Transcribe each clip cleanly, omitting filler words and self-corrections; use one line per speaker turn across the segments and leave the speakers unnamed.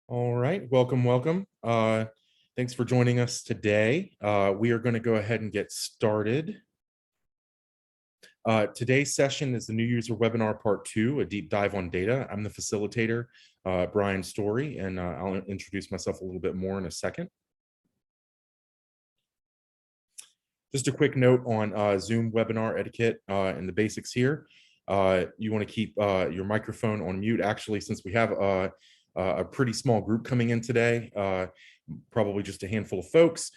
All right, welcome. Thanks for joining us today. We are going to go ahead and get started. Today's session is the New User Webinar Part 2, a deep dive on data. I'm the facilitator, Brian Story, and I'll introduce myself a little bit more in a second. Just a quick note on Zoom webinar etiquette and the basics here. You want to keep your microphone on mute. Actually, since we have a pretty small group coming in today, probably just a handful of folks,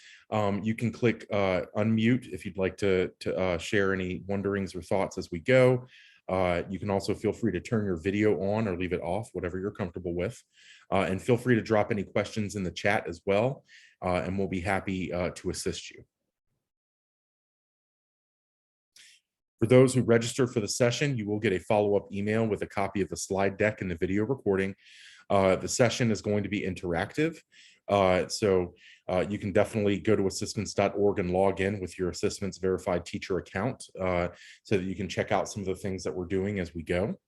you can click unmute if you'd like to share any wonderings or thoughts as we go. You can also feel free to turn your video on or leave it off, whatever you're comfortable with. And feel free to drop any questions in the chat as well, and we'll be happy to assist you. For those who registered for the session, you will get a follow-up email with a copy of the slide deck and the video recording. The session is going to be interactive, so you can definitely go to assistments.org and log in with your Assistments verified teacher account so that you can check out some of the things that we're doing as we go.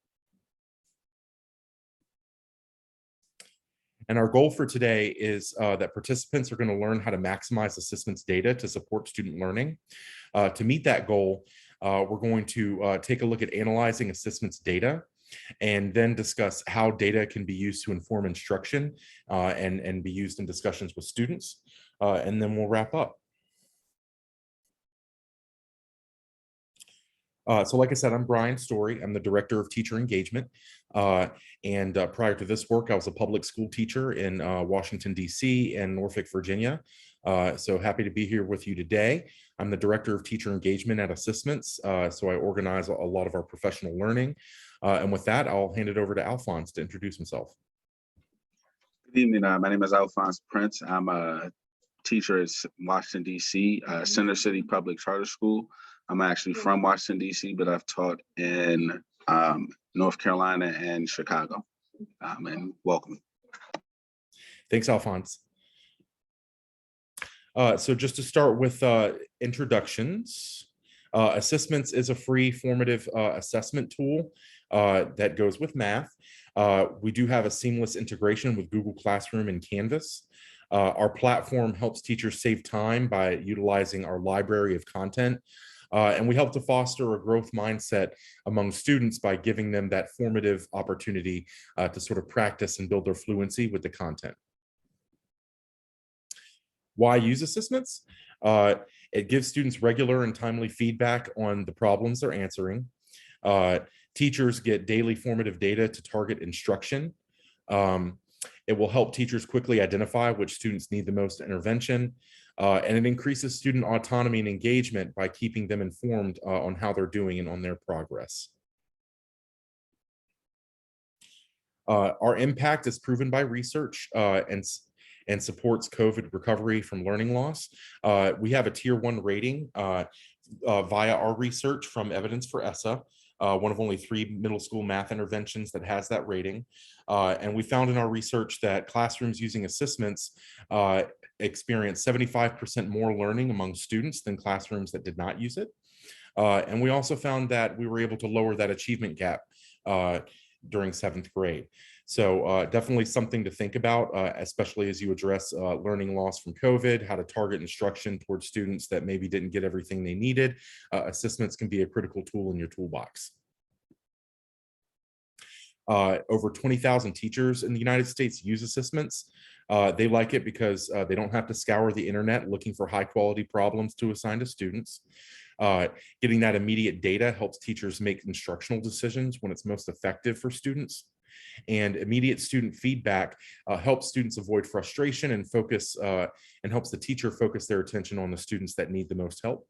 And our goal for today is that participants are going to learn how to maximize Assistments data to support student learning. To meet that goal, we're going to take a look at analyzing Assistments data and then discuss how data can be used to inform instruction and be used in discussions with students. And then we'll wrap up. So like I said, I'm Brian Story. I'm the Director of Teacher Engagement. And prior to this work, I was a public school teacher in Washington, D.C. and Norfolk, Virginia. So happy to be here with you today. I'm the Director of Teacher Engagement at ASSISTments. So I organize a lot of our professional learning. And with that, I'll hand it over to Alphonse to introduce himself.
Good evening. My name is Alphonse Prince. I'm a teacher at Washington, D.C., Center City Public Charter School. I'm actually from Washington, D.C., but I've taught in North Carolina and Chicago. And welcome.
Thanks, Alphonse. So just to start with introductions, ASSISTments is a free formative assessment tool that goes with math. We do have a seamless integration with Google Classroom and Canvas. Our platform helps teachers save time by utilizing our library of content. And we help to foster a growth mindset among students by giving them that formative opportunity to sort of practice and build their fluency with the content. Why use ASSISTments? It gives students regular and timely feedback on the problems they're answering. Teachers get daily formative data to target instruction. It will help teachers quickly identify which students need the most intervention. And it increases student autonomy and engagement by keeping them informed on how they're doing and on their progress. Our impact is proven by research and supports COVID recovery from learning loss. We have a tier 1 rating via our research from Evidence for ESSA, one of only 3 middle school math interventions that has that rating. And we found in our research that classrooms using ASSISTments experienced 75% more learning among students than classrooms that did not use it. And we also found that we were able to lower that achievement gap during 7th grade. So definitely something to think about, especially as you address learning loss from COVID, how to target instruction towards students that maybe didn't get everything they needed. ASSISTments can be a critical tool in your toolbox. Over 20,000 teachers in the United States use ASSISTments. They like it because they don't have to scour the internet looking for high quality problems to assign to students. Getting that immediate data helps teachers make instructional decisions when it's most effective for students. And immediate student feedback helps students avoid frustration and focus and helps the teacher focus their attention on the students that need the most help.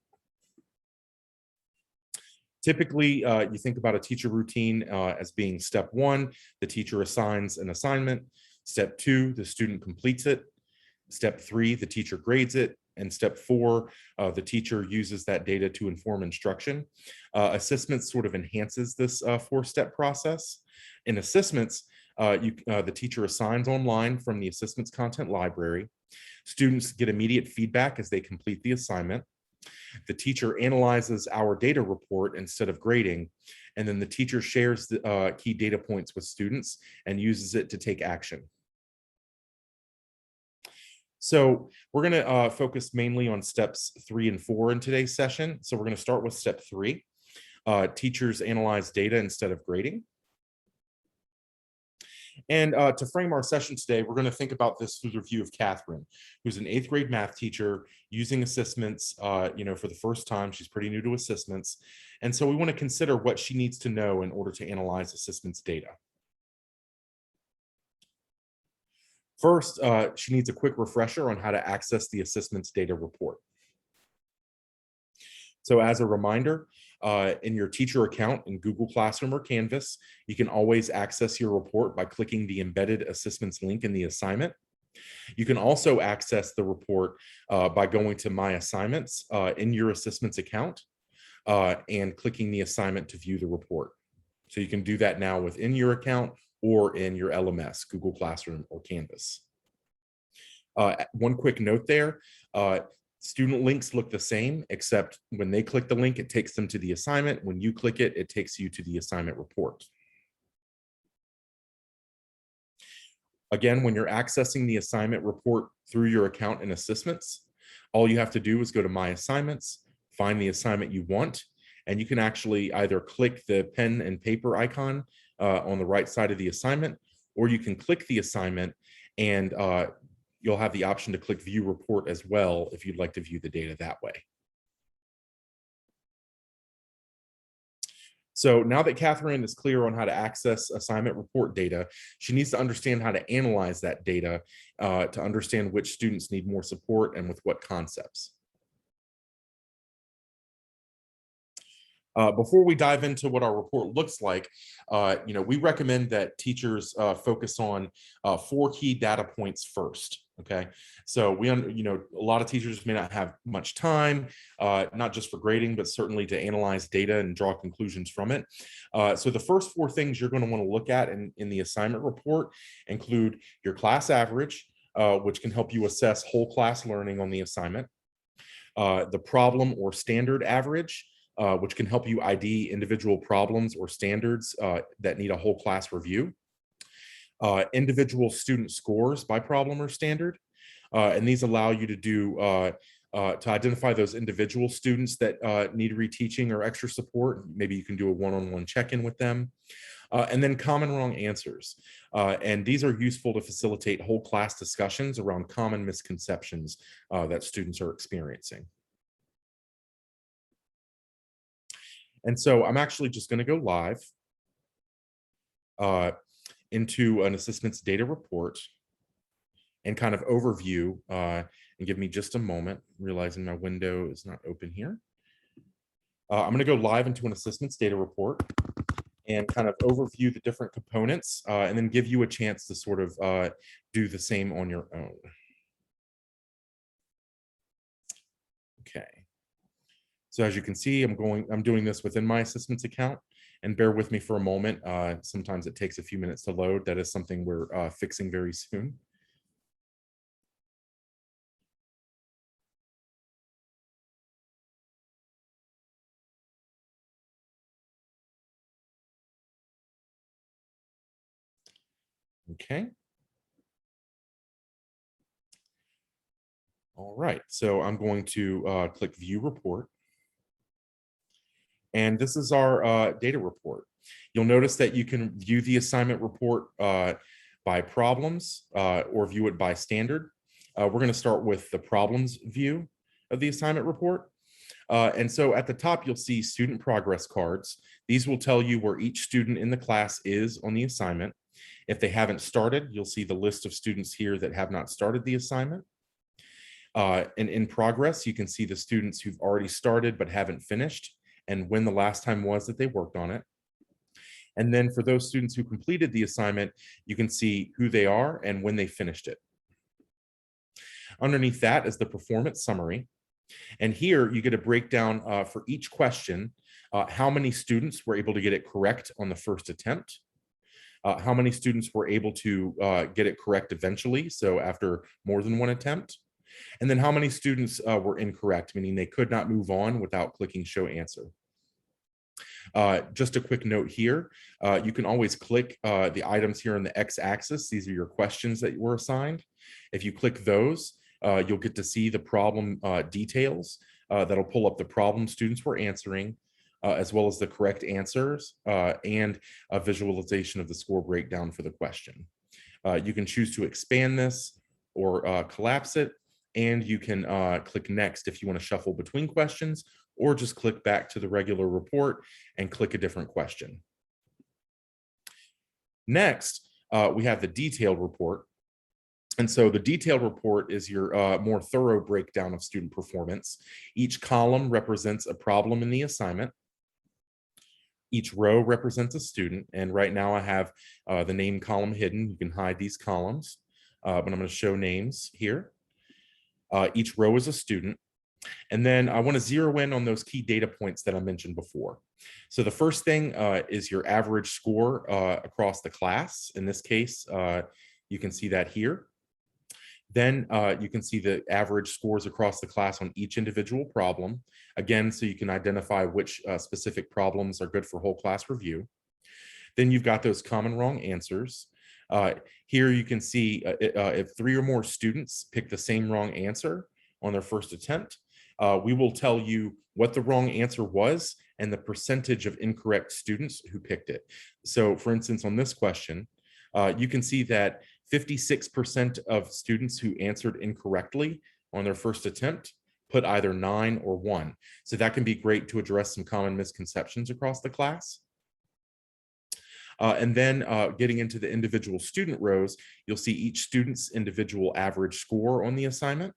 Typically, you think about a teacher routine as being step 1, the teacher assigns an assignment. Step 2, the student completes it. Step 3, the teacher grades it. And step 4, the teacher uses that data to inform instruction. ASSISTments sort of enhances this 4-step process. In ASSISTments, the teacher assigns online from the ASSISTments content library. Students get immediate feedback as they complete the assignment. The teacher analyzes our data report instead of grading, and then the teacher shares the key data points with students and uses it to take action. So we're going to focus mainly on steps 3 and 4 in today's session. So we're going to start with step 3. Teachers analyze data instead of grading. And to frame our session today, we're going to think about this through the view of Catherine, who's an 8th grade math teacher using assessments, for the first time. She's pretty new to assessments. And so we want to consider what she needs to know in order to analyze assessments data. First, she needs a quick refresher on how to access the assessments data report. So as a reminder, in your teacher account in Google Classroom or Canvas, you can always access your report by clicking the embedded assessments link in the assignment. You can also access the report by going to My Assignments in your assessments account and clicking the assignment to view the report. So you can do that now within your account or in your LMS, Google Classroom or Canvas. One quick note there, student links look the same, except when they click the link, it takes them to the assignment. When you click it, it takes you to the assignment report. Again, when you're accessing the assignment report through your account in Assessments, all you have to do is go to My Assignments, find the assignment you want, and you can actually either click the pen and paper icon on the right side of the assignment, or you can click the assignment and you'll have the option to click View Report as well if you'd like to view the data that way. So now that Catherine is clear on how to access assignment report data, she needs to understand how to analyze that data to understand which students need more support and with what concepts. Before we dive into what our report looks like, we recommend that teachers focus on 4 key data points first. Okay, so a lot of teachers may not have much time, not just for grading, but certainly to analyze data and draw conclusions from it. So the first 4 things you're going to want to look at in the assignment report include your class average, which can help you assess whole class learning on the assignment, the problem or standard average, which can help you ID individual problems or standards that need a whole class review. Individual student scores by problem or standard. And these allow you to to identify those individual students that need reteaching or extra support. Maybe you can do a one-on-one check-in with them. And then common wrong answers. And these are useful to facilitate whole class discussions around common misconceptions that students are experiencing. And so I'm actually just going to go live into an assessments data report and kind of overview and give me just a moment, realizing my window is not open here. I'm going to go live into an assessments data report and kind of overview the different components and then give you a chance to sort of do the same on your own. Okay. So as you can see, I'm doing this within my assessments account, and bear with me for a moment. Sometimes it takes a few minutes to load. That is something we're fixing very soon. Okay. All right, so I'm going to click View Report. And this is our data report. You'll notice that you can view the assignment report by problems or view it by standard. We're going to start with the problems view of the assignment report. And so at the top, you'll see student progress cards. These will tell you where each student in the class is on the assignment. If they haven't started, you'll see the list of students here that have not started the assignment. And in progress, you can see the students who've already started but haven't finished and when the last time was that they worked on it. And then for those students who completed the assignment, you can see who they are and when they finished it. Underneath that is the performance summary. And here you get a breakdown for each question, how many students were able to get it correct on the first attempt, how many students were able to get it correct eventually, so after more than one attempt, and then how many students were incorrect, meaning they could not move on without clicking Show Answer. Just a quick note here, you can always click the items here on the x-axis. These are your questions that were assigned. If you click those, you'll get to see the problem details. That'll pull up the problem students were answering, as well as the correct answers and a visualization of the score breakdown for the question. You can choose to expand this or collapse it, and you can click next if you want to shuffle between questions, or just click back to the regular report and click a different question. Next, we have the detailed report. And so the detailed report is your more thorough breakdown of student performance. Each column represents a problem in the assignment. Each row represents a student. And right now I have the name column hidden. You can hide these columns, but I'm going to show names here. Each row is a student. And then I want to zero in on those key data points that I mentioned before. So the first thing is your average score across the class. In this case, you can see that here. Then you can see the average scores across the class on each individual problem. Again, so you can identify which specific problems are good for whole class review. Then you've got those common wrong answers. Here you can see if 3 or more students pick the same wrong answer on their first attempt, we will tell you what the wrong answer was and the percentage of incorrect students who picked it. So for instance, on this question, you can see that 56% of students who answered incorrectly on their first attempt put either 9 or 1. So that can be great to address some common misconceptions across the class. And then getting into the individual student rows, you'll see each student's individual average score on the assignment.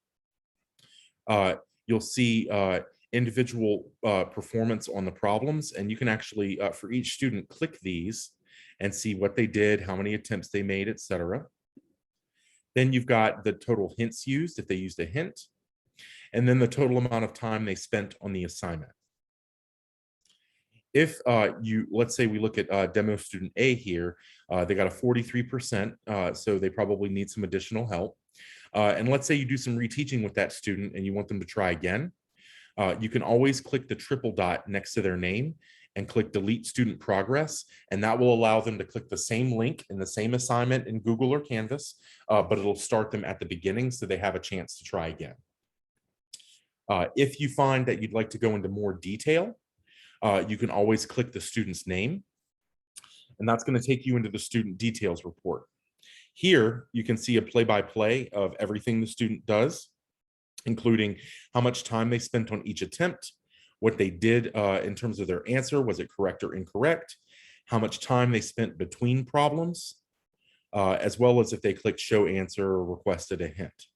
You'll see individual performance on the problems, and you can actually, for each student, click these and see what they did, how many attempts they made, etc. Then you've got the total hints used, if they used a hint, and then the total amount of time they spent on the assignment. If let's say we look at demo student A here, they got a 43%, so they probably need some additional help. And let's say you do some reteaching with that student and you want them to try again. You can always click the triple dot next to their name and click delete student progress, and that will allow them to click the same link in the same assignment in Google or Canvas, but it'll start them at the beginning so they have a chance to try again. If you find that you'd like to go into more detail, you can always click the student's name, and that's going to take you into the student details report. Here, you can see a play-by-play of everything the student does, including how much time they spent on each attempt, what they did in terms of their answer, was it correct or incorrect, how much time they spent between problems, as well as if they clicked show answer or requested a hint.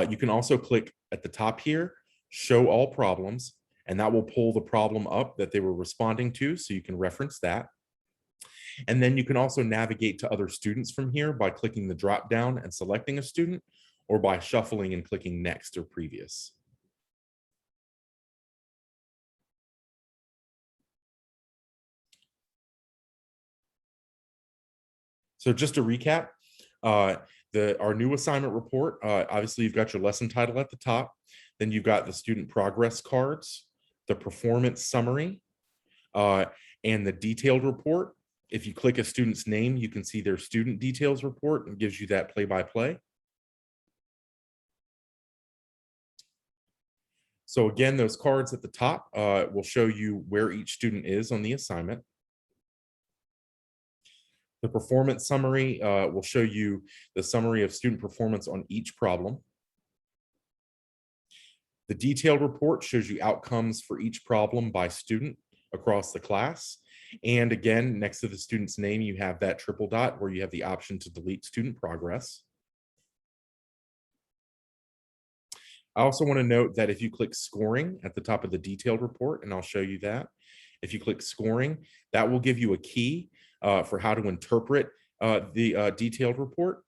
You can also click at the top here, show all problems, and that will pull the problem up that they were responding to, so you can reference that. And then you can also navigate to other students from here by clicking the drop down and selecting a student, or by shuffling and clicking next or previous. So just to recap, our new assignment report, obviously you've got your lesson title at the top, then you've got the student progress cards, the performance summary, and the detailed report. If you click a student's name, you can see their student details report and gives you that play-by-play. So again, those cards at the top will show you where each student is on the assignment. The performance summary will show you the summary of student performance on each problem. The detailed report shows you outcomes for each problem by student across the class. And again, next to the student's name, you have that triple dot where you have the option to delete student progress. I also want to note that if you click scoring at the top of the detailed report, and I'll show you that, if you click scoring, that will give you a key for how to interpret the detailed report.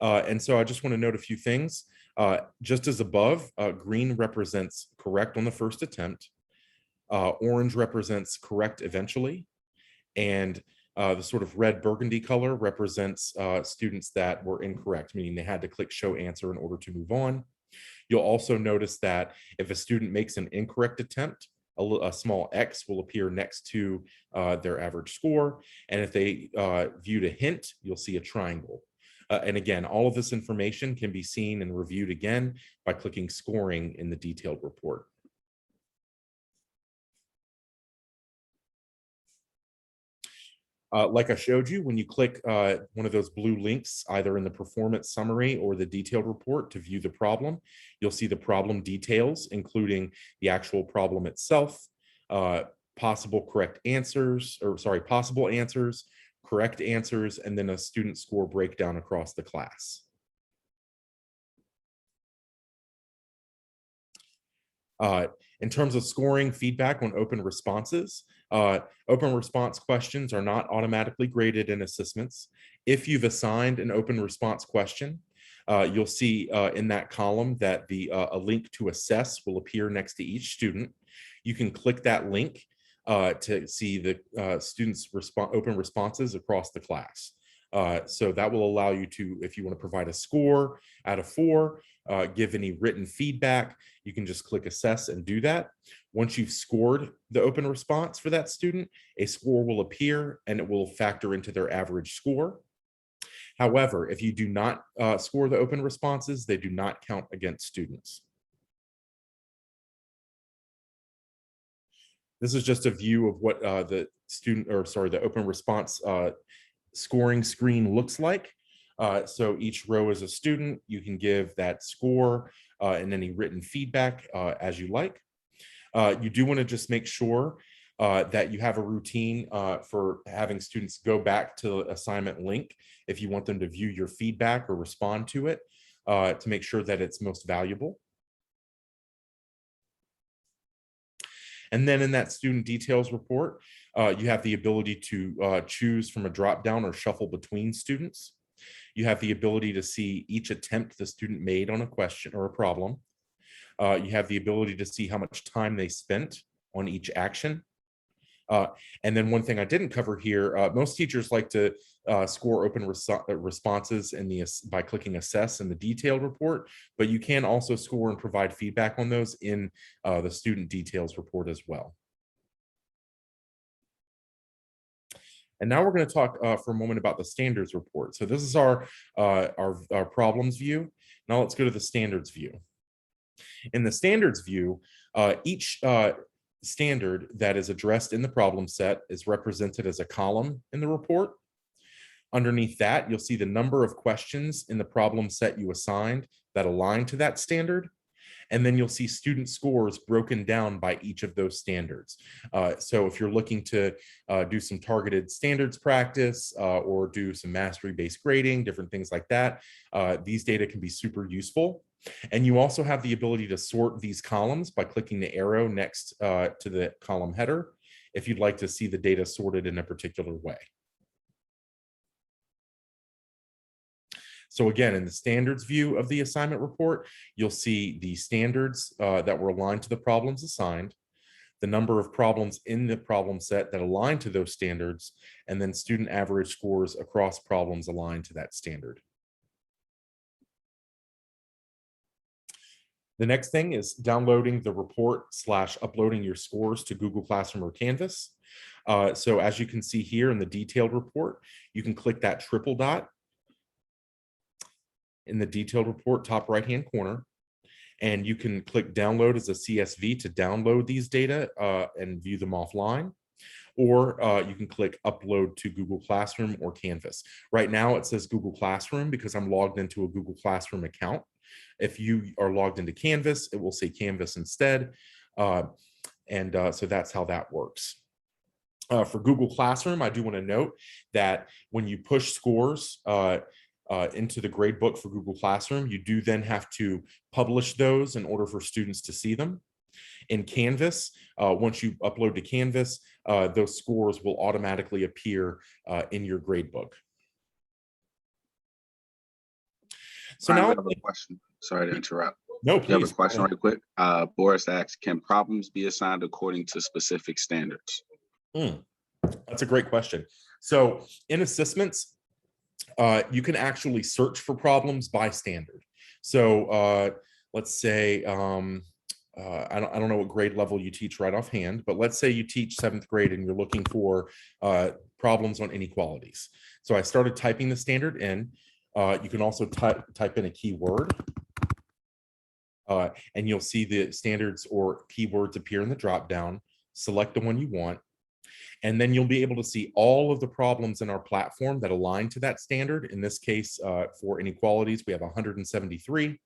And so I just want to note a few things. Just as above, green represents correct on the first attempt. Orange represents correct eventually. And the sort of red burgundy color represents students that were incorrect, meaning they had to click show answer in order to move on. You'll also notice that if a student makes an incorrect attempt, a small X will appear next to their average score. And if they viewed a hint, you'll see a triangle. And again, all of this information can be seen and reviewed again by clicking scoring in the detailed report. Like I showed you, when you click one of those blue links, either in the performance summary or the detailed report to view the problem, you'll see the problem details, including the actual problem itself, possible answers, correct answers, and then a student score breakdown across the class. In terms of scoring feedback on open responses, open response questions are not automatically graded in ASSISTments. If you've assigned an open response question, you'll see in that column that a link to assess will appear next to each student. You can click that link to see the students' open responses across the class. So that will allow you to, if you want to provide a score out of 4, give any written feedback, you can just click assess and do that. Once you've scored the open response for that student, a score will appear and it will factor into their average score. However, if you do not score the open responses, they do not count against students. This is just a view of what the open response scoring screen looks like. So each row is a student. You can give that score and any written feedback as you like. You do want to just make sure that you have a routine for having students go back to the assignment link if you want them to view your feedback or respond to it to make sure that it's most valuable. And then in that student details report, you have the ability to choose from a drop-down or shuffle between students. You have the ability to see each attempt the student made on a question or a problem. You have the ability to see how much time they spent on each action. And then one thing I didn't cover here, most teachers like to score open responses by clicking assess in the detailed report, but you can also score and provide feedback on those in the student details report as well. And now we're going to talk for a moment about the standards report. So this is our problems view. Now let's go to the standards view. In the standards view, each standard that is addressed in the problem set is represented as a column in the report. Underneath that, you'll see the number of questions in the problem set you assigned that align to that standard. And then you'll see student scores broken down by each of those standards. So if you're looking to do some targeted standards practice or do some mastery-based grading, different things like that, these data can be super useful. And you also have the ability to sort these columns by clicking the arrow next to the column header if you'd like to see the data sorted in a particular way. So again, in the standards view of the assignment report, you'll see the standards that were aligned to the problems assigned, the number of problems in the problem set that align to those standards, and then student average scores across problems aligned to that standard. The next thing is downloading the report / uploading your scores to Google Classroom or Canvas. So as you can see here in the detailed report, you can click that triple dot in the detailed report top right-hand corner, and you can click download as a CSV to download these data and view them offline. Or you can click upload to Google Classroom or Canvas. Right now it says Google Classroom because I'm logged into a Google Classroom account. If you are logged into Canvas, it will say Canvas instead. So that's how that works. For Google Classroom, I do want to note that when you push scores into the gradebook for Google Classroom, you do then have to publish those in order for students to see them. In Canvas, once you upload to Canvas, those scores will automatically appear in your gradebook.
So now I have a question. Sorry to interrupt.
No, please.
You have a question right quick. Boris asks, can problems be assigned according to specific standards?
That's a great question. So in ASSISTments, you can actually search for problems by standard. So let's say, I don't know what grade level you teach right offhand, but let's say you teach 7th grade and you're looking for problems on inequalities. So I started typing the standard in. You can also type in a keyword, and you'll see the standards or keywords appear in the dropdown. Select the one you want, and then you'll be able to see all of the problems in our platform that align to that standard. In this case, for inequalities, we have 173.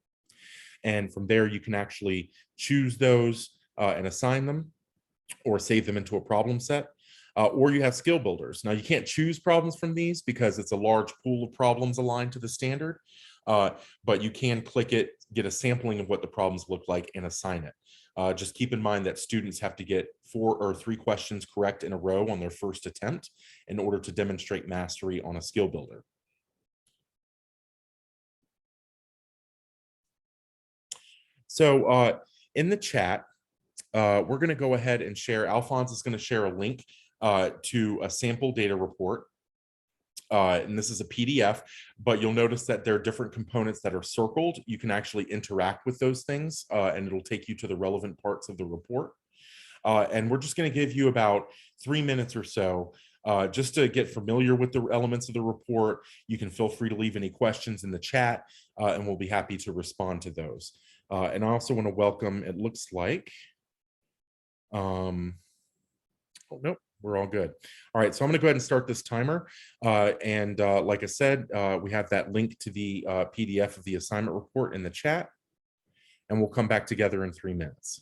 And from there, you can actually choose those and assign them or save them into a problem set. Or you have skill builders. Now, you can't choose problems from these because it's a large pool of problems aligned to the standard, but you can click it, get a sampling of what the problems look like, and assign it. Just keep in mind that students have to get 4 or 3 questions correct in a row on their first attempt in order to demonstrate mastery on a skill builder. So in the chat, we're going to go ahead and share. Alphonse is going to share a link to a sample data report. And this is a PDF, but you'll notice that there are different components that are circled. You can actually interact with those things, and it'll take you to the relevant parts of the report. And we're just going to give you about 3 minutes or so just to get familiar with the elements of the report. You can feel free to leave any questions in the chat, and we'll be happy to respond to those. And I also want to welcome, it looks like, oh, nope, we're all good. All right, so I'm going to go ahead and start this timer. Like I said, we have that link to the PDF of the assignment report in the chat, and we'll come back together in 3 minutes.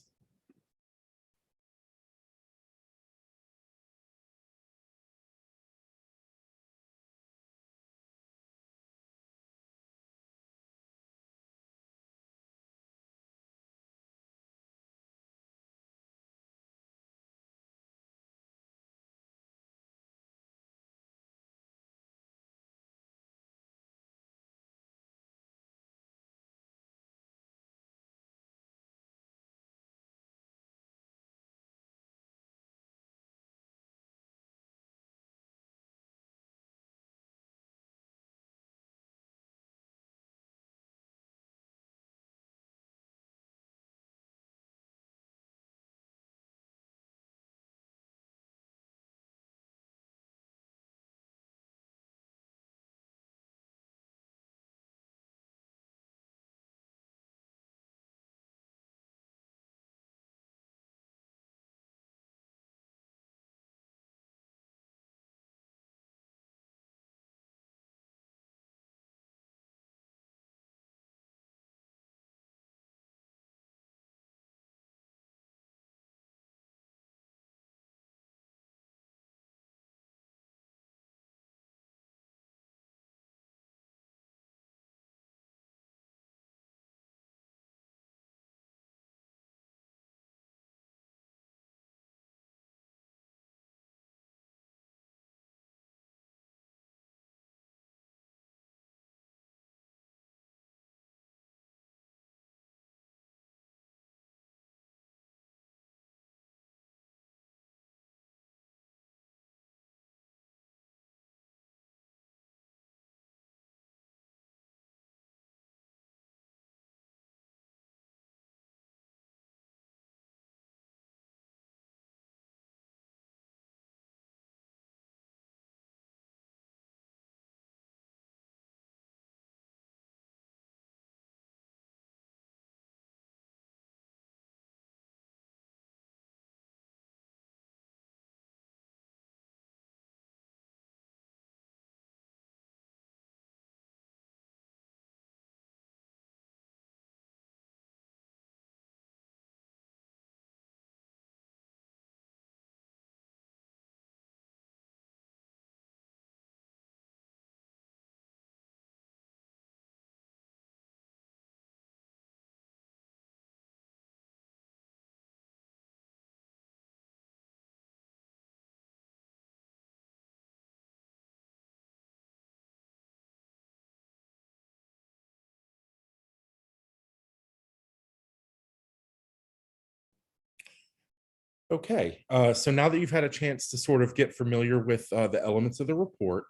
Okay, so now that you've had a chance to sort of get familiar with the elements of the report,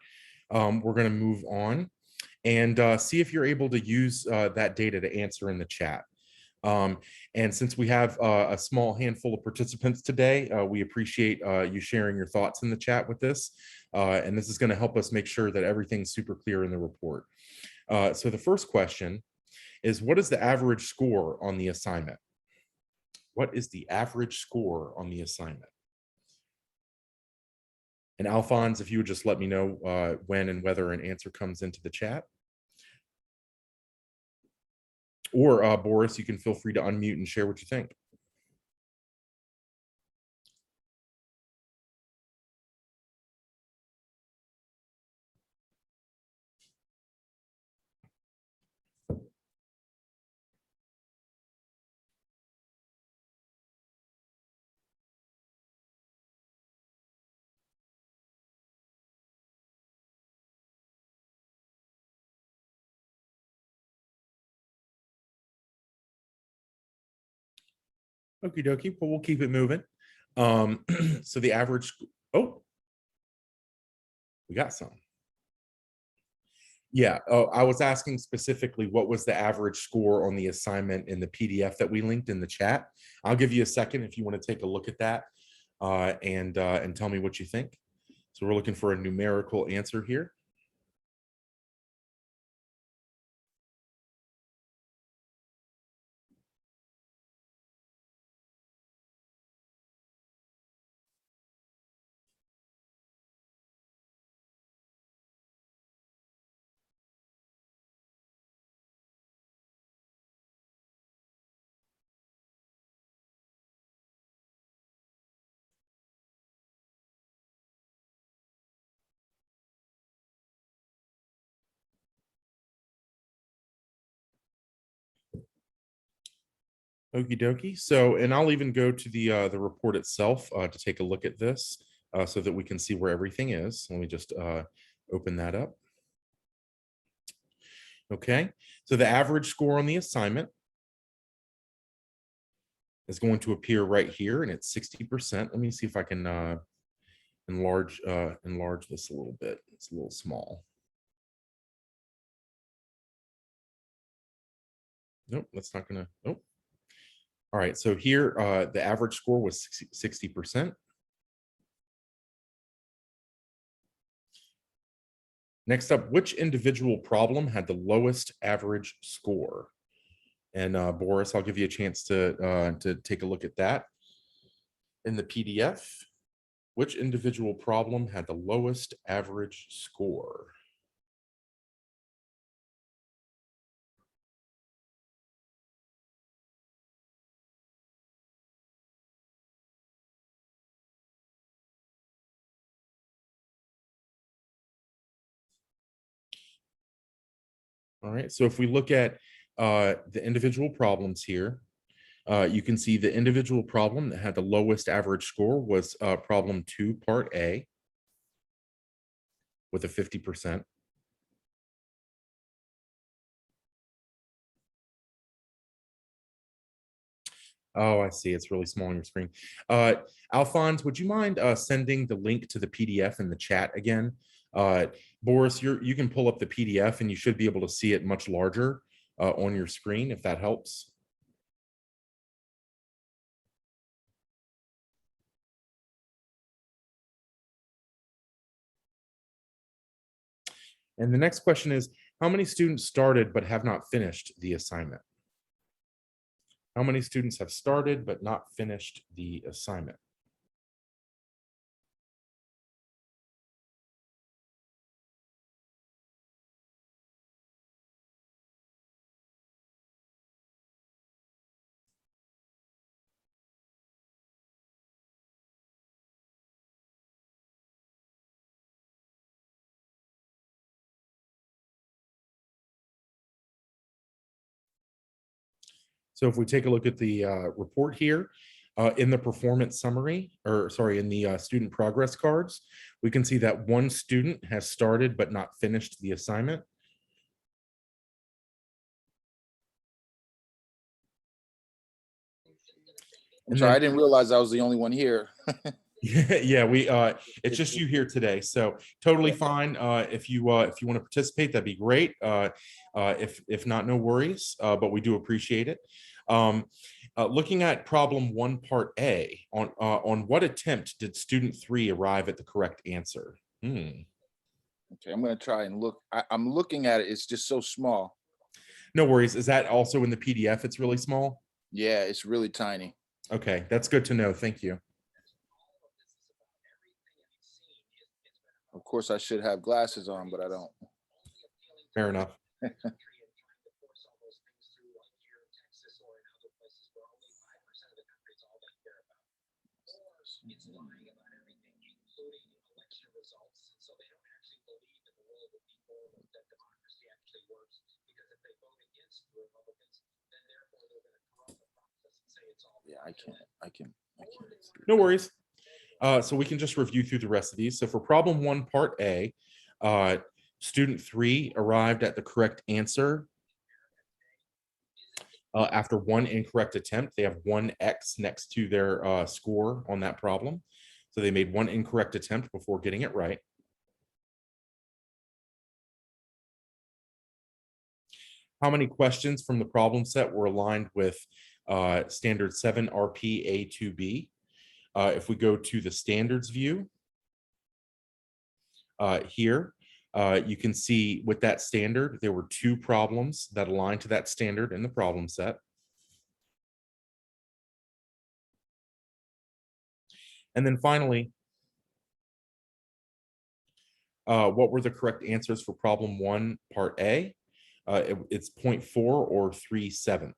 we're going to move on and see if you're able to use that data to answer in the chat. And since we have a small handful of participants today, we appreciate you sharing your thoughts in the chat with this. And this is going to help us make sure that everything's super clear in the report. So the first question is, what is the average score on the assignment? What is the average score on the assignment? And Alphonse, if you would just let me know when and whether an answer comes into the chat. Or Boris, you can feel free to unmute and share what you think. Okie dokie, but we'll keep it moving. So the average, oh, we got some. Yeah, I was asking specifically what was the average score on the assignment in the PDF that we linked in the chat. I'll give you a second if you want to take a look at that and tell me what you think. So we're looking for a numerical answer here. Okie dokie. So, and I'll even go to the report itself to take a look at this so that we can see where everything is. Let me just open that up. Okay, so the average score on the assignment is going to appear right here, and it's 60%. Let me see if I can enlarge this a little bit. It's a little small. Nope, that's not gonna. Nope. All right, so here the average score was 60%. Next up, which individual problem had the lowest average score? And Boris, I'll give you a chance to take a look at that. In the PDF, which individual problem had the lowest average score? All right, so if we look at the individual problems here, you can see the individual problem that had the lowest average score was problem 2, part A, with a 50%. Oh, I see. It's really small on your screen. Alphonse, would you mind sending the link to the PDF in the chat again? Boris, you can pull up the PDF and you should be able to see it much larger on your screen, if that helps. And the next question is, how many students started but have not finished the assignment? How many students have started but not finished the assignment? So if we take a look at the report here, in the performance summary, or sorry, in the student progress cards, we can see that one student has started but not finished the assignment.
I'm sorry, I didn't realize I was the only one here.
Yeah, it's just you here today, so totally fine. If you want to participate, that'd be great. If not, no worries, but we do appreciate it. Looking at problem 1, part A, on what attempt did student 3 arrive at the correct answer?
Okay, I'm gonna try and look. I'm looking at it. It's just so small.
No worries. Is that also in the PDF? It's really small.
Yeah, it's really tiny.
Okay, that's good to know. Thank you.
Of course, I should have glasses on, but I don't.
Fair enough.
Yeah, I can't.
No worries. So we can just review through the rest of these. So for problem 1, part A, uh, student 3 arrived at the correct answer after 1 incorrect attempt. They have 1 X next to their score on that problem. So they made 1 incorrect attempt before getting it right. How many questions from the problem set were aligned with standard 7 RP A2B? If we go to the standards view here, you can see with that standard, there were 2 problems that align to that standard in the problem set. And then finally, what were the correct answers for problem 1, part A? It's 0.4 or 3/7.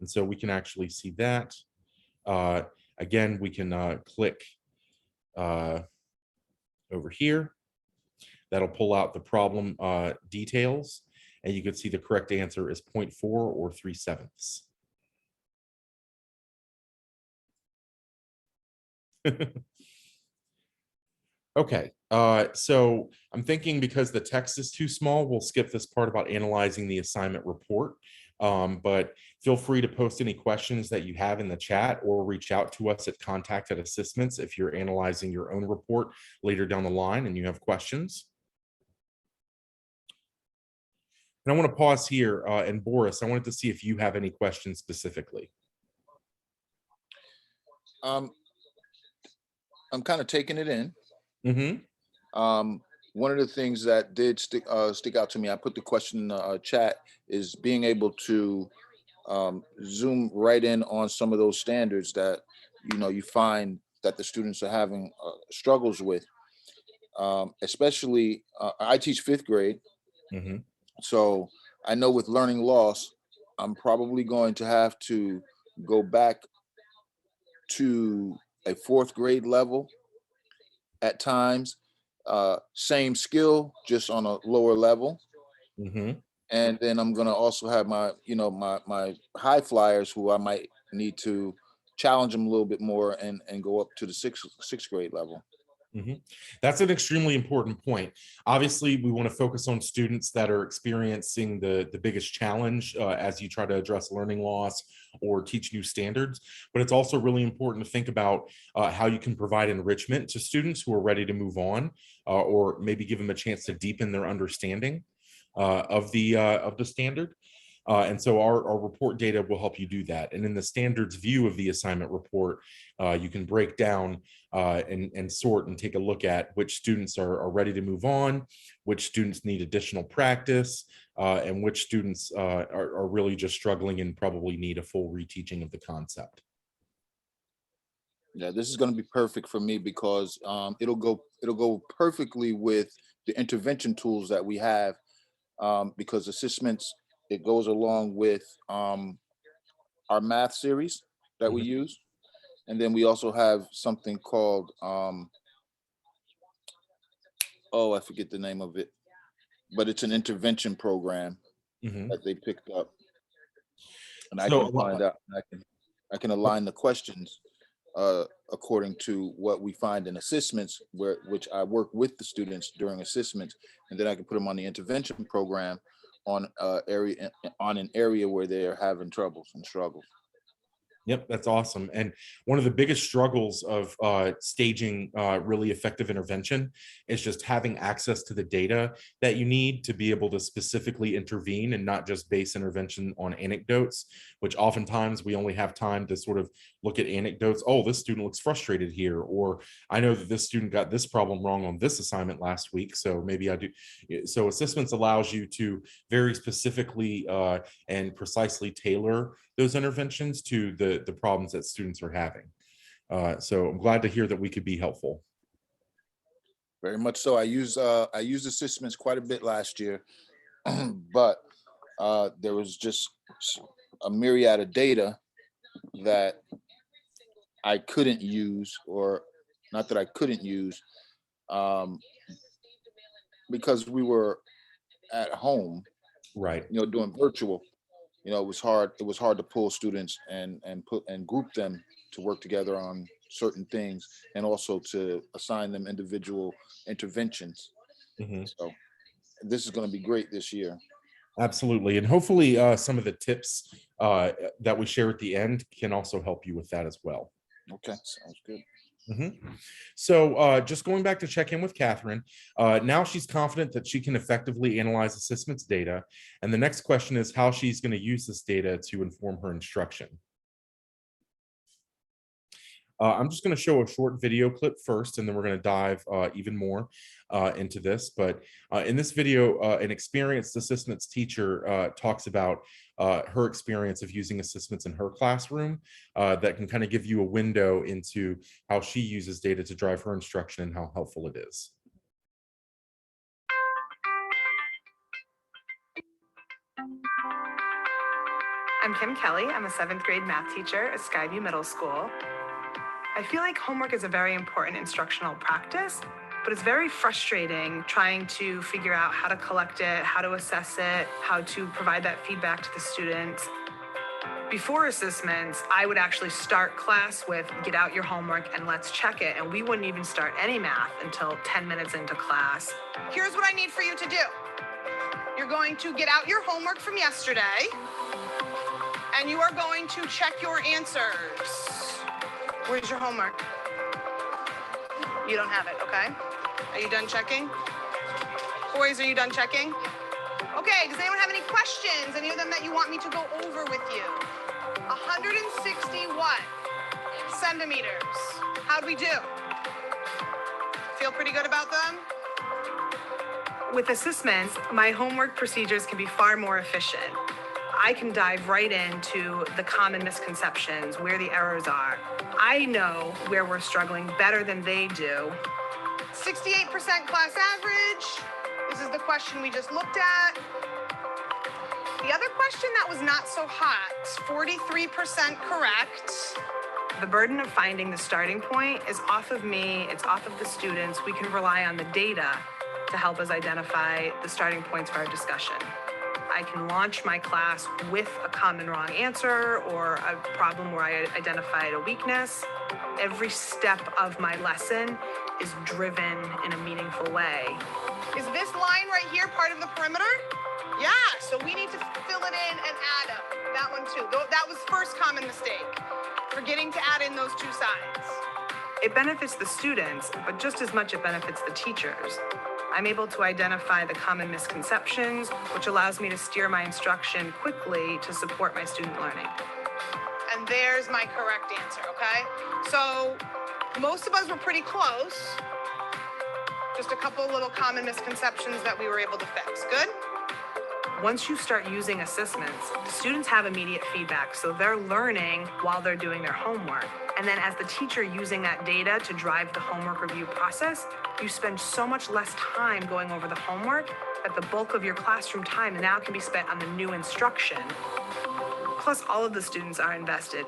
And so we can actually see that. Again, we can click over here. That'll pull out the problem details, and you can see the correct answer is 0.4 or 3/7. Okay, so I'm thinking because the text is too small, we'll skip this part about analyzing the assignment report. But feel free to post any questions that you have in the chat or reach out to us at contact@ASSISTments if you're analyzing your own report later down the line and you have questions. And I want to pause here, and Boris, I wanted to see if you have any questions specifically.
I'm kind of taking it in.
Mm-hmm.
One of the things that did stick out to me, I put the question in the chat, is being able to zoom right in on some of those standards that you find that the students are having struggles with. Especially, I teach 5th grade,
Mm-hmm.
so I know with learning loss, I'm probably going to have to go back to a 4th grade level at times. Same skill, just on a lower level.
Mm-hmm.
And then I'm gonna also have my, my high flyers who I might need to challenge them a little bit more and go up to the sixth grade level.
Mm-hmm. That's an extremely important point. Obviously, we want to focus on students that are experiencing the biggest challenge as you try to address learning loss or teach new standards. But it's also really important to think about how you can provide enrichment to students who are ready to move on, or maybe give them a chance to deepen their understanding of the standard. And so our report data will help you do that. And in the standards view of the assignment report, you can break down and sort and take a look at which students are ready to move on, which students need additional practice, and which students are really just struggling and probably need a full reteaching of the concept.
Yeah, this is going to be perfect for me because it'll go perfectly with the intervention tools that we have, because assessments, it goes along with our math series that we
Mhm.
use, and then we also have something called oh, I forget the name of it, but it's an intervention program
Mhm.
that they picked up, and I
So
can find out. I can align the questions according to what we find in assessments, which I work with the students during assessments, and then I can put them on the intervention program on an area where they're having troubles and struggles.
Yep, that's awesome. And one of the biggest struggles of staging really effective intervention is just having access to the data that you need to be able to specifically intervene and not just base intervention on anecdotes, which oftentimes we only have time to sort of look at anecdotes. Oh, this student looks frustrated here, or I know that this student got this problem wrong on this assignment last week, so maybe I do. So ASSISTments allows you to very specifically and precisely tailor those interventions to the problems that students are having. So I'm glad to hear that we could be helpful.
Very much so. I used ASSISTments quite a bit last year, but there was just a myriad of data that I couldn't use, or not that I couldn't use, um, because we were at home,
Right.
doing virtual. It was hard. It was hard to pull students and group them to work together on certain things, and also to assign them individual interventions.
Mhm.
So this is going to be great this year.
Absolutely. And hopefully some of the tips that we share at the end can also help you with that as well.
Okay, sounds good.
So just going back to check in with Catherine, now she's confident that she can effectively analyze ASSISTments data. And the next question is how she's going to use this data to inform her instruction. I'm just going to show a short video clip first, and then we're going to dive even more into this. But in this video, an experienced ASSISTments teacher talks about her experience of using ASSISTments in her classroom that can kind of give you a window into how she uses data to drive her instruction and how helpful it is.
I'm Kim Kelly. I'm a 7th grade math teacher at Skyview Middle School. I feel like homework is a very important instructional practice, but it's very frustrating trying to figure out how to collect it, how to assess it, how to provide that feedback to the students. Before ASSISTments, I would actually start class with get out your homework and let's check it, and we wouldn't even start any math until 10 minutes into class.
Here's what I need for you to do. You're going to get out your homework from yesterday, and you are going to check your answers. Where's your homework? You don't have it, okay? Are you done checking? Boys, are you done checking? Okay, does anyone have any questions? Any of them that you want me to go over with you? 161 centimeters. How'd we do? Feel pretty good about them?
With ASSISTments, my homework procedures can be far more efficient. I can dive right into the common misconceptions, where the errors are. I know where we're struggling better than they do.
68% class average. This is the question we just looked at. The other question that was not so hot, 43% correct.
The burden of finding the starting point is off of me, it's off of the students. We can rely on the data to help us identify the starting points for our discussion. I can launch my class with a common wrong answer or a problem where I identified a weakness. Every step of my lesson is driven in a meaningful way.
Is this line right here part of the perimeter? Yeah, so we need to fill it in and add them. That one too. That was first common mistake, forgetting to add in those two sides.
It benefits the students, but just as much it benefits the teachers. I'm able to identify the common misconceptions, which allows me to steer my instruction quickly to support my student learning.
And there's my correct answer, okay? So most of us were pretty close. Just a couple little common misconceptions that we were able to fix. Good?
Once you start using ASSISTments, the students have immediate feedback, so they're learning while they're doing their homework. And then as the teacher using that data to drive the homework review process, you spend so much less time going over the homework that the bulk of your classroom time now can be spent on the new instruction. Plus, all of the students are invested.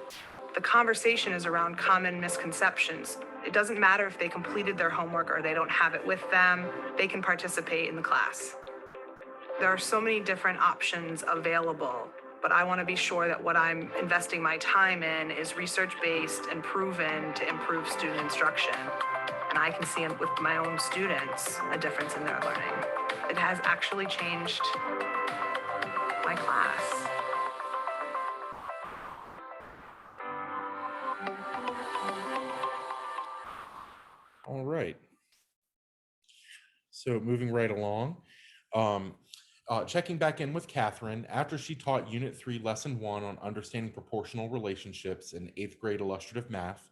The conversation is around common misconceptions. It doesn't matter if they completed their homework or they don't have it with them, they can participate in the class. There are so many different options available, but I want to be sure that what I'm investing my time in is research-based and proven to improve student instruction. And I can see with my own students a difference in their learning. It has actually changed my class.
So moving right along, checking back in with Catherine after she taught Unit 3, Lesson 1 on understanding proportional relationships in 8th grade illustrative math.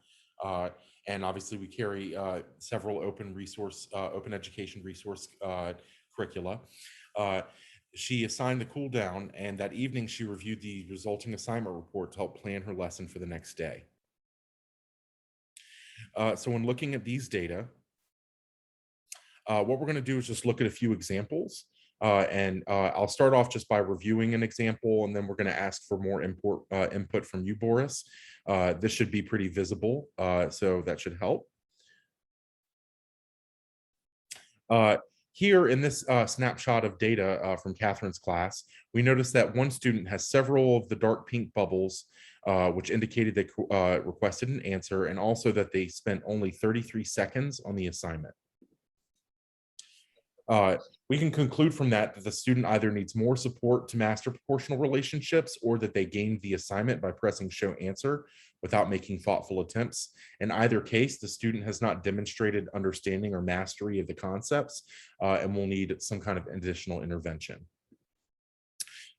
And obviously we carry several open education resource curricula. She assigned the cool down, and that evening she reviewed the resulting assignment report to help plan her lesson for the next day. So when looking at these data, what we're going to do is just look at a few examples. I'll start off just by reviewing an example, and then we're going to ask for more input from you, Boris. This should be pretty visible, so that should help. Here in this snapshot of data from Catherine's class, we notice that one student has several of the dark pink bubbles, which indicated they requested an answer, and also that they spent only 33 seconds on the assignment. We can conclude from that that the student either needs more support to master proportional relationships, or that they gained the assignment by pressing show answer without making thoughtful attempts. In either case, the student has not demonstrated understanding or mastery of the concepts and will need some kind of additional intervention.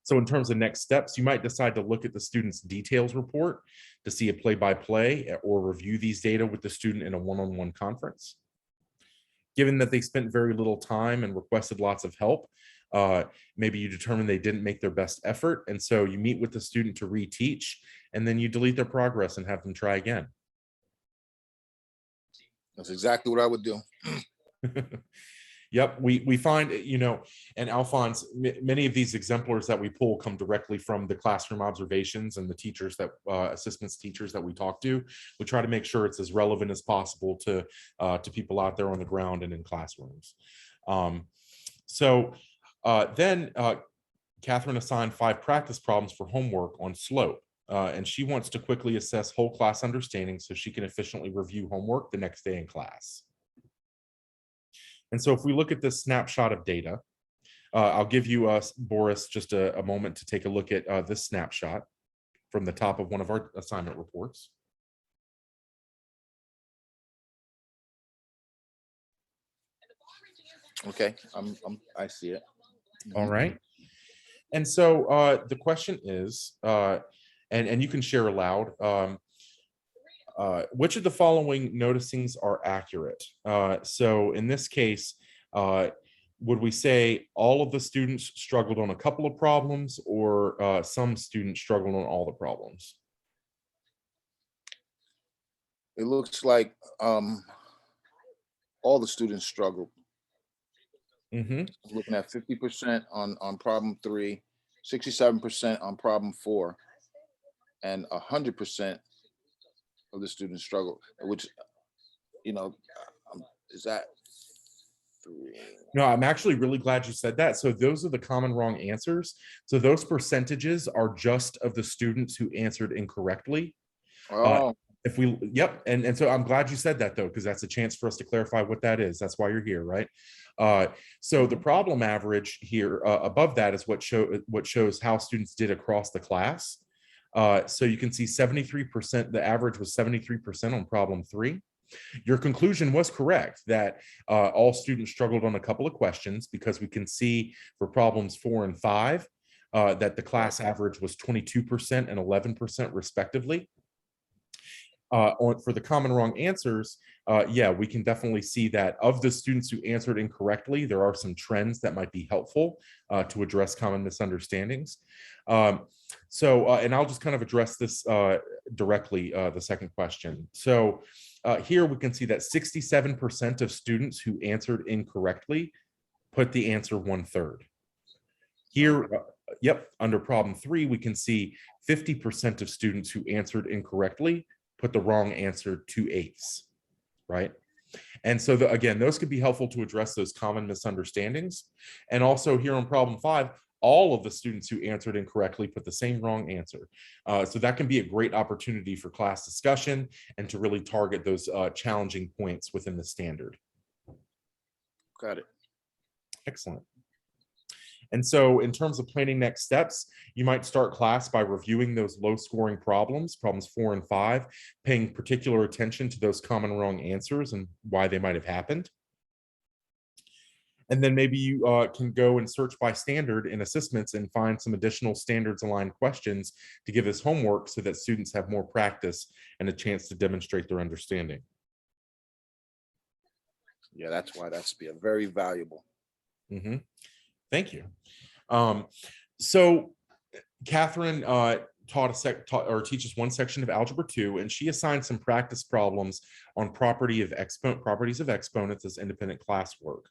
So in terms of next steps, you might decide to look at the student's details report to see a play-by-play or review these data with the student in a one-on-one conference. Given that they spent very little time and requested lots of help, maybe you determine they didn't make their best effort, and so you meet with the student to reteach, and then you delete their progress and have them try again.
That's exactly what I would do.
Yep, we find, and Alphonse, many of these exemplars that we pull come directly from the classroom observations and the teachers that ASSISTments teachers that we talk to. We try to make sure it's as relevant as possible to people out there on the ground and in classrooms. Then Catherine assigned 5 practice problems for homework on slope, and she wants to quickly assess whole class understanding so she can efficiently review homework the next day in class. And so if we look at this snapshot of data, I'll give you, Boris, just a moment to take a look at this snapshot from the top of one of our assignment reports.
Okay, I see it.
All right. And so the question is, and you can share aloud, which of the following noticings are accurate? So in this case, would we say all of the students struggled on a couple of problems, or some students struggled on all the problems?
It looks like all the students struggled. Looking at 50% on problem 3, 67% on problem 4, and 100% of the students struggle, which, is that 3?
No, I'm actually really glad you said that. So those are the common wrong answers. So those percentages are just of the students who answered incorrectly.
Oh,
Yep. And so I'm glad you said that, though, because that's a chance for us to clarify what that is. That's why you're here, right? So the problem average here above that is what shows how students did across the class. So you can see 73%, the average was 73% on problem 3. Your conclusion was correct that all students struggled on a couple of questions, because we can see for problems 4 and 5 that the class average was 22% and 11% respectively. For the common wrong answers, yeah, we can definitely see that of the students who answered incorrectly, there are some trends that might be helpful to address common misunderstandings. And I'll just kind of address this directly, the second question. So here we can see that 67% of students who answered incorrectly put the answer 1/3. Here, under problem 3, we can see 50% of students who answered incorrectly put the wrong answer 2/8, right? And so again, those could be helpful to address those common misunderstandings. And also here on problem 5, all of the students who answered incorrectly put the same wrong answer. So that can be a great opportunity for class discussion and to really target those challenging points within the standard.
Got it.
Excellent. And so in terms of planning next steps, you might start class by reviewing those low scoring problems 4 and 5, paying particular attention to those common wrong answers and why they might have happened. And then maybe you can go and search by standard in assessments and find some additional standards aligned questions to give as homework so that students have more practice and a chance to demonstrate their understanding.
Yeah, that's why that's be a very valuable.
Mm-hmm. Thank you. So Catherine teaches one section of Algebra 2, and she assigned some practice problems on properties of exponents as independent classwork.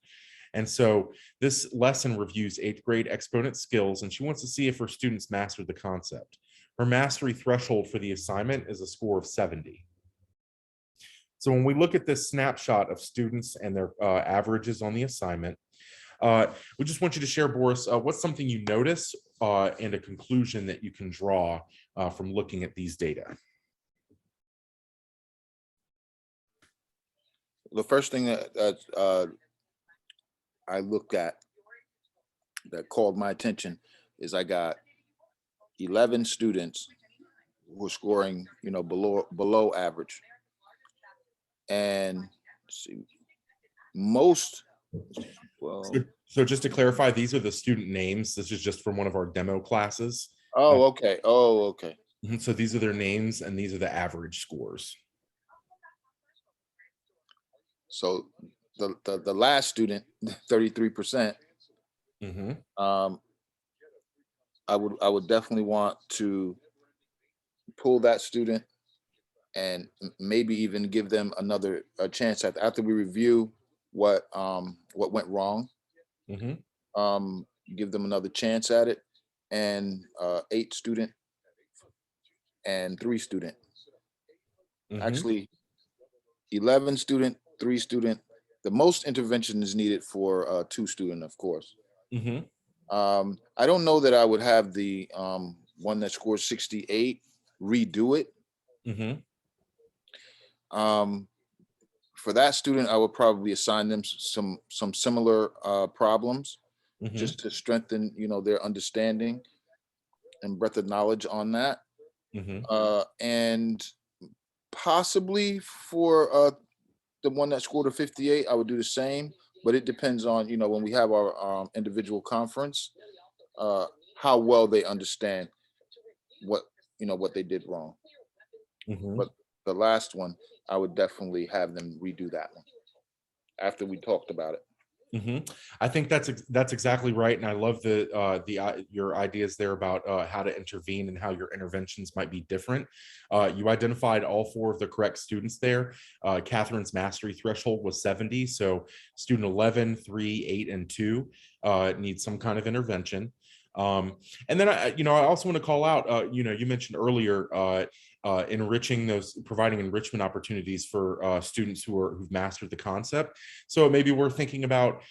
And so this lesson reviews 8th grade exponent skills, and she wants to see if her students mastered the concept. Her mastery threshold for the assignment is a score of 70. So when we look at this snapshot of students and their averages on the assignment, we just want you to share, Boris, what's something you notice and a conclusion that you can draw from looking at these data?
The first thing that I looked at that called my attention is I got 11 students who were scoring, below average. And let's see, most, well,
So just to clarify, these are the student names. This is just from one of our demo classes.
oh, okay. Oh, okay.
So these are their names and these are the average scores.
So the last student, 33%,
Mm-hmm.
I would definitely want to pull that student and maybe even give them a chance after we review what went wrong.
Mm-hmm.
Give them another chance at it, and 8 student and 3 student.
Mm-hmm.
Actually, 11 student, 3 student. The most intervention is needed for 2 student, of course.
Mm-hmm.
I don't know that I would have the one that scores 68 redo it.
Mm-hmm.
For that student, I would probably assign them some similar problems,
Mm-hmm.
just to strengthen, their understanding and breadth of knowledge on that.
Mm-hmm.
And possibly for the one that scored a 58, I would do the same, but it depends on, when we have our individual conference, how well they understand what they did wrong.
Mm-hmm.
But the last one, I would definitely have them redo that one after we talked about it.
Mm-hmm. I think that's exactly right, and I love your ideas there about how to intervene and how your interventions might be different. You identified all 4 of the correct students there. Catherine's mastery threshold was 70, so student 11, 3, 8, and 2 need some kind of intervention. And then I also want to call out, you mentioned earlier providing enrichment opportunities for students who've mastered the concept. So maybe we're thinking about,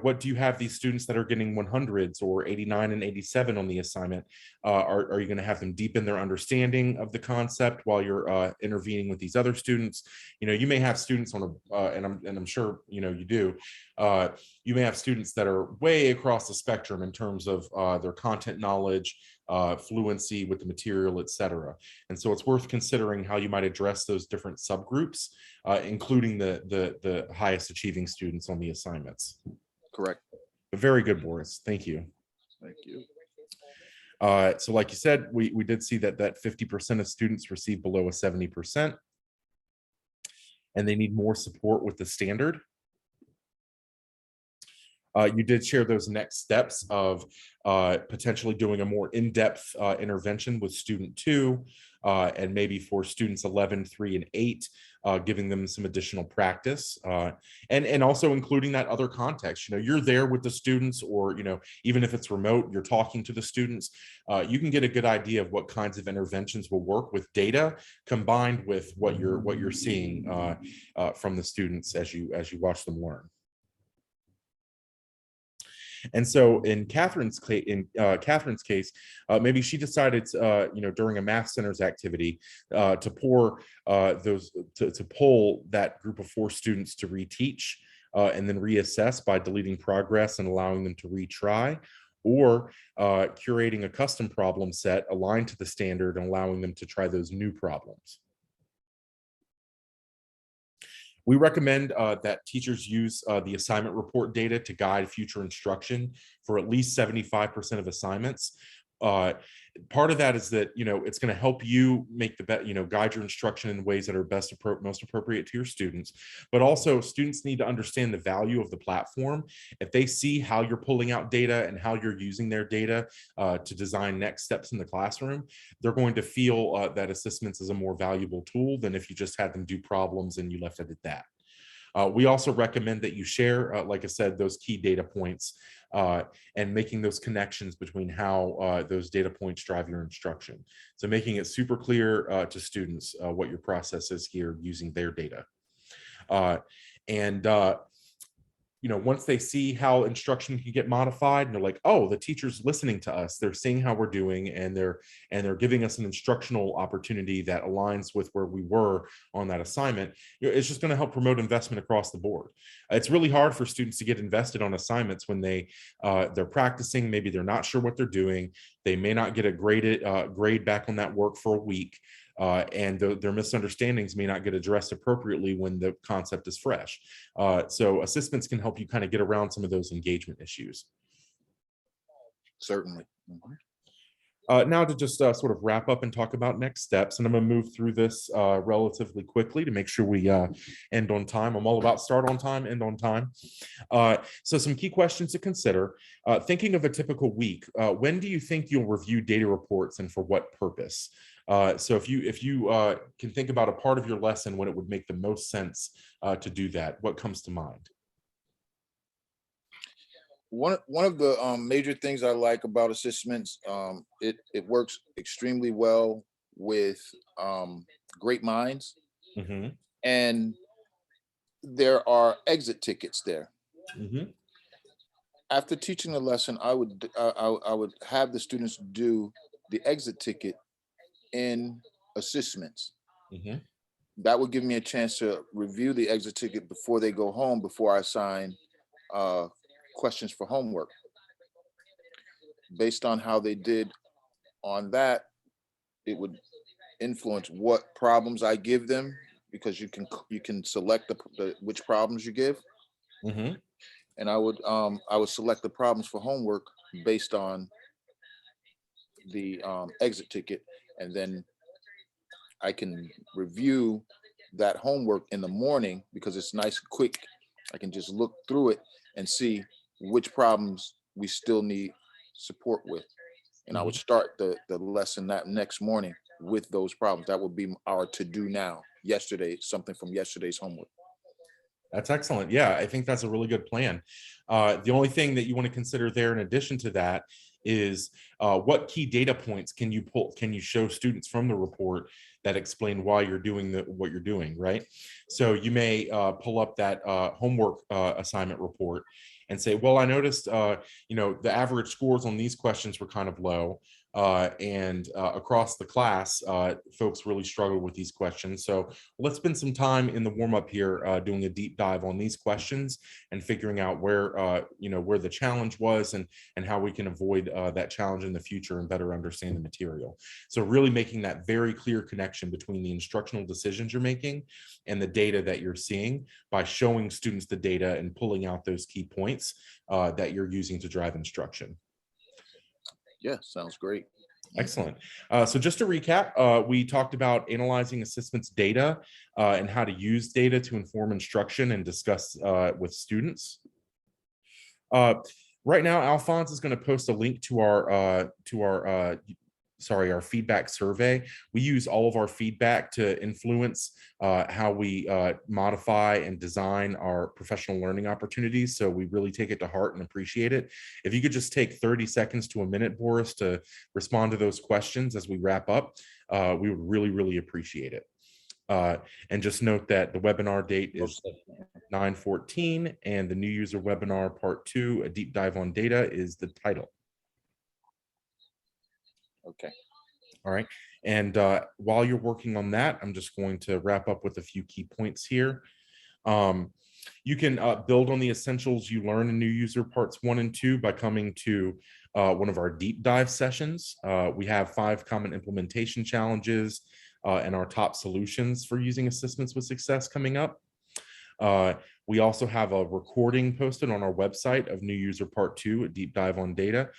what do you have these students that are getting 100s or 89 and 87 on the assignment? Are you going to have them deepen their understanding of the concept while you're intervening with these other students? You may have students on and I'm sure you do. You may have students that are way across the spectrum in terms of their content knowledge, fluency with the material, etc. And so it's worth considering how you might address those different subgroups, including the highest achieving students on the assignments.
Correct.
Very good, Boris. Thank you.
Thank you.
So like you said, we did see that 50% of students receive below a 70%, and they need more support with the standard. You did share those next steps of potentially doing a more in-depth intervention with student 2, and maybe for students 11, 3, and 8, giving them some additional practice, and also including that other context. You're there with the students, or even if it's remote, you're talking to the students. You can get a good idea of what kinds of interventions will work with data combined with what you're seeing from the students as you watch them learn. And so in Catherine's case, maybe she decided, during a Math Centers activity, to pull that group of 4 students to reteach and then reassess by deleting progress and allowing them to retry, or curating a custom problem set aligned to the standard and allowing them to try those new problems. We recommend that teachers use the assignment report data to guide future instruction for at least 75% of assignments. Part of that is that, it's going to help you make the best, guide your instruction in ways that are most appropriate to your students. But also, students need to understand the value of the platform. If they see how you're pulling out data and how you're using their data to design next steps in the classroom, they're going to feel that ASSISTments is a more valuable tool than if you just had them do problems and you left it at that. We also recommend that you share, like I said, those key data points and making those connections between how those data points drive your instruction. So making it super clear to students what your process is here using their data. Once they see how instruction can get modified, and they're like, oh, the teacher's listening to us, they're seeing how we're doing, and they're giving us an instructional opportunity that aligns with where we were on that assignment, it's just going to help promote investment across the board. It's really hard for students to get invested on assignments when they're practicing, maybe they're not sure what they're doing, they may not get a grade back on that work for a week. And their misunderstandings may not get addressed appropriately when the concept is fresh. So ASSISTments can help you kind of get around some of those engagement issues.
Certainly.
Now to just sort of wrap up and talk about next steps, and I'm going to move through this relatively quickly to make sure we end on time. I'm all about start on time, end on time. So some key questions to consider. Thinking of a typical week, when do you think you'll review data reports and for what purpose? So if you can think about a part of your lesson when it would make the most sense to do that, what comes to mind?
One of the major things I like about ASSISTments, it works extremely well with great minds,
Mm-hmm.
and there are exit tickets there.
Mm-hmm.
After teaching the lesson, I would have the students do the exit ticket in ASSISTments.
Mm-hmm.
That would give me a chance to review the exit ticket before they go home, before I assign questions for homework. Based on how they did on that, it would influence what problems I give them, because you can select which problems you give.
Mm-hmm.
And I would select the problems for homework based on the exit ticket, and then I can review that homework in the morning because it's nice and quick. I can just look through it and see which problems we still need support with. And I would start the lesson that next morning with those problems. That would be our to do now. Yesterday, something from yesterday's homework.
That's excellent. Yeah, I think that's a really good plan. The only thing that you want to consider there in addition to that is what key data points can you show students from the report that explain why you're doing what you're doing, right? So you may pull up that homework assignment report and say, well, I noticed, the average scores on these questions were kind of low. And across the class, folks really struggle with these questions. So let's spend some time in the warm up here doing a deep dive on these questions and figuring out where the challenge was and how we can avoid that challenge in the future and better understand the material. So really making that very clear connection between the instructional decisions you're making and the data that you're seeing by showing students the data and pulling out those key points that you're using to drive instruction.
Yeah, sounds great.
Excellent. So just to recap, we talked about analyzing ASSISTments data and how to use data to inform instruction and discuss with students. Right now, Alphonse is going to post a link to our feedback survey. We use all of our feedback to influence how we modify and design our professional learning opportunities. So we really take it to heart and appreciate it. If you could just take 30 seconds to a minute, Boris, to respond to those questions as we wrap up, we would really, really appreciate it. And just note that the webinar date is 9/14 and the new user webinar part 2, a deep dive on data, is the title.
Okay.
All right. And while you're working on that, I'm just going to wrap up with a few key points here. You can build on the essentials you learn in new user parts 1 and 2 by coming to one of our deep dive sessions. We have 5 common implementation challenges and our top solutions for using ASSISTments with success coming up. We also have a recording posted on our website of New User Part 2, a deep dive on data,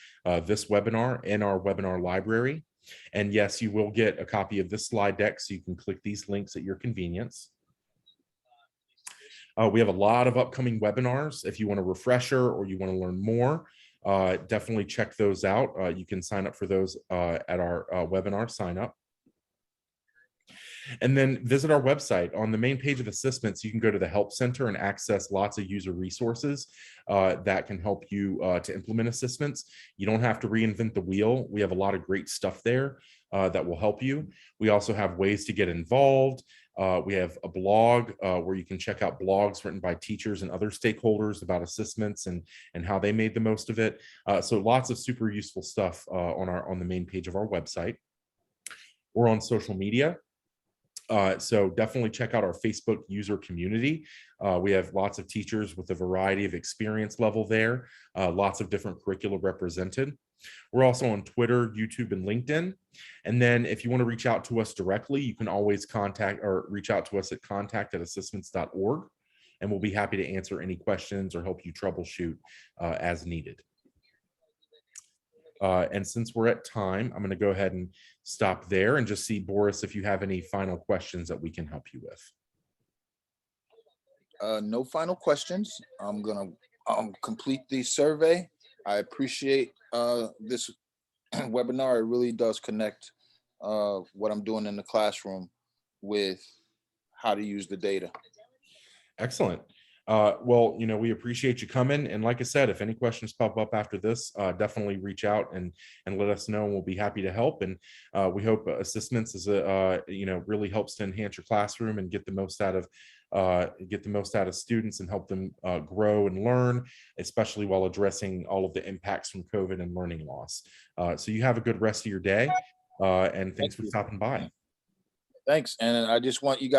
this webinar in our webinar library. And yes, you will get a copy of this slide deck, so you can click these links at your convenience. We have a lot of upcoming webinars. If you want a refresher or you want to learn more, definitely check those out. You can sign up for those at our webinar sign up. And then visit our website. On the main page of ASSISTments, you can go to the Help Center and access lots of user resources that can help you to implement ASSISTments. You don't have to reinvent the wheel. We have a lot of great stuff there that will help you. We also have ways to get involved. We have a blog where you can check out blogs written by teachers and other stakeholders about ASSISTments and how they made the most of it. So lots of super useful stuff on the main page of our website. We're on social media. So definitely check out our Facebook user community. We have lots of teachers with a variety of experience level there, lots of different curricula represented. We're also on Twitter, YouTube, and LinkedIn. And then if you want to reach out to us directly, you can always reach out to us at contact@assistments.org, and we'll be happy to answer any questions or help you troubleshoot as needed. And since we're at time, I'm going to go ahead and stop there and just see, Boris, if you have any final questions that we can help you with.
No final questions. I'm going to complete the survey. I appreciate this webinar. It really does connect what I'm doing in the classroom with how to use the data.
Excellent. Well, we appreciate you coming. And like I said, if any questions pop up after this, definitely reach out and let us know, and we'll be happy to help. And we hope ASSISTments is really helps to enhance your classroom and get the most out of students and help them grow and learn, especially while addressing all of the impacts from COVID and learning loss. So you have a good rest of your day, and thanks for stopping by.
Thanks. And I just want you guys